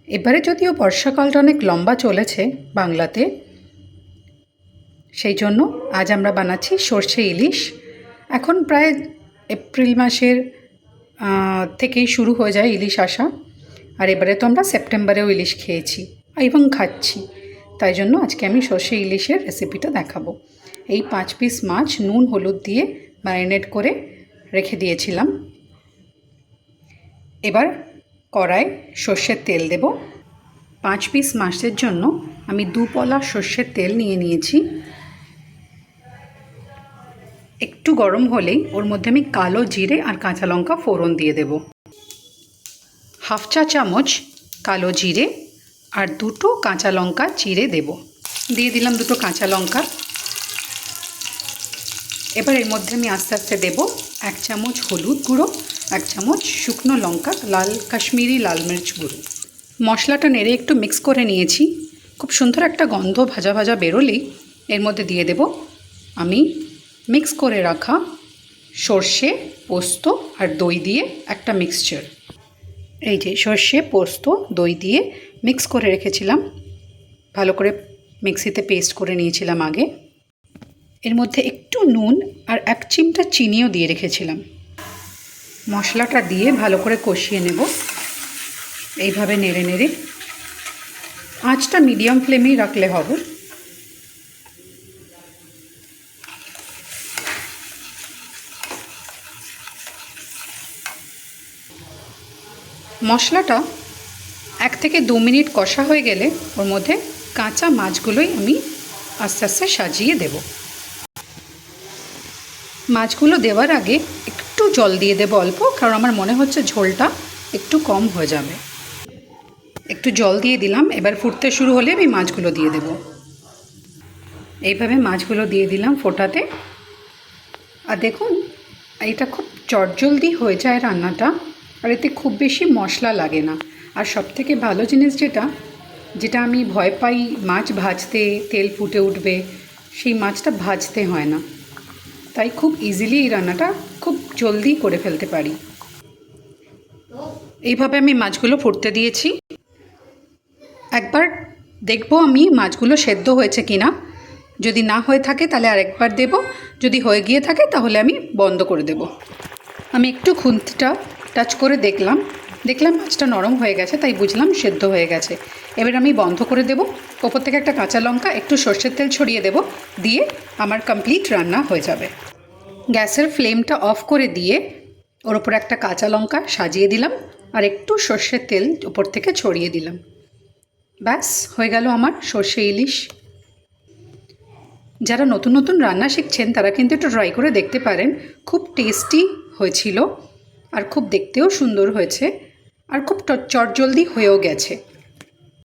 এবারে যদিও বর্ষাকালটা অনেক লম্বা চলেছে বাংলাতে, সেই জন্য আজ আমরা বানাচ্ছি সর্ষে ইলিশ। এখন প্রায় এপ্রিল মাসের থেকেই শুরু হয়ে যায় ইলিশ আসা, আর এবারে তো আমরা সেপ্টেম্বরেও ইলিশ খেয়েছি এবং খাচ্ছি, তাই জন্য আজকে আমি সর্ষে ইলিশের রেসিপিটা দেখাবো। এই 5 পিস মাছ নুন হলুদ দিয়ে ম্যারিনেট করে রেখে দিয়েছিলাম। এবার কড়ায় সর্ষের তেল দেব। 5 পিস মাছের জন্য আমি 2 পলা সর্ষের তেল নিয়েছি। একটু গরম হলেই ওর মধ্যে আমি কালো জিরে আর কাঁচা লঙ্কা ফোড়ন দিয়ে দেব। 1/2 চা চামচ কালো জিরে আর 2টো কাঁচা লঙ্কা চিড়ে দেব। দিয়ে দিলাম 2টো কাঁচা লঙ্কা। এবার এর মধ্যে আমি আস্তে আস্তে দেব 1 চামচ হলুদ গুঁড়ো, 1 চামচ শুকনো লঙ্কা লাল কাশ্মীরি লাল মির্চ গুঁড়ো। মশলাটা নেড়ে একটু মিক্স করে নিয়েছি। খুব সুন্দর একটা গন্ধ ভাজা ভাজা বেরোলেই এর মধ্যে দিয়ে দেব আমি মিক্স করে রাখা সর্ষে, পোস্ত আর দই দিয়ে একটা মিক্সচার। এই যে সর্ষে, পোস্ত, দই দিয়ে মিক্স করে রেখেছিলাম, ভালো করে মিক্সিতে পেস্ট করে নিয়েছিলাম আগে। এর মধ্যে একটু নুন আর 1 চিমটা চিনিও দিয়ে রেখেছিলাম। মশলাটা দিয়ে ভালো করে কষিয়ে নেব এইভাবে নেড়ে নেড়ে। আঁচটা মিডিয়াম ফ্লেমেই রাখলে হবে। মশলাটা 1 থেকে 2 মিনিট কষা হয়ে গেলে ওর মধ্যে কাঁচা মাছগুলোই আমি আস্তে আস্তে সাজিয়ে দেব। মাছগুলো দেওয়ার আগে একটু জল দিয়ে দেবো অল্প, কারণ আমার মনে হচ্ছে ঝোলটা একটু কম হয়ে যাবে। একটু জল দিয়ে দিলাম। এবার ফুটতে শুরু হলে আমি মাছগুলো দিয়ে দেব। এইভাবে মাছগুলো দিয়ে দিলাম ফোটাতে। আর দেখুন, এটা খুব চটজলদি হয়ে যায় রান্নাটা, আর এতে খুব বেশি মশলা লাগে না। আর সবথেকে ভালো জিনিস যেটা আমি ভয় পাই মাছ ভাজতে তেল ফুটে উঠবে, সেই মাছটা ভাজতে হয় না। তাই খুব ইজিলি এই রান্নাটা খুব জলদি করে ফেলতে পারি। এইভাবে আমি মাছগুলো ফুটতে দিয়েছি। একবার দেখবো আমি মাছগুলো সেদ্ধ হয়েছে কিনা। যদি না হয়ে থাকে তাহলে আরেকবার দেব, যদি হয়ে গিয়ে থাকে তাহলে আমি বন্ধ করে দেব। আমি একটু খুন্তিটা টাচ করে দেখলাম মাছটা নরম হয়ে গেছে, তাই বুঝলাম সেদ্ধ হয়ে গেছে। এবার আমি বন্ধ করে দেব। ওপর থেকে একটা কাঁচা লঙ্কা, একটু সর্ষের তেল ছড়িয়ে দেব, দিয়ে আমার কমপ্লিট রান্না হয়ে যাবে। গ্যাসের ফ্লেমটা অফ করে দিয়ে ওর ওপর একটা কাঁচা লঙ্কা সাজিয়ে দিলাম আর একটু সর্ষের তেল ওপর থেকে ছড়িয়ে দিলাম। ব্যাস হয়ে গেল আমার সর্ষে ইলিশ। যারা নতুন নতুন রান্না শিখছেন তারা কিন্তু একটু ট্রাই করে দেখতে পারেন। খুব টেস্টি হয়েছিল আর খুব দেখতেও সুন্দর হয়েছে, আর খুব চটজলদি হয়েও গেছে।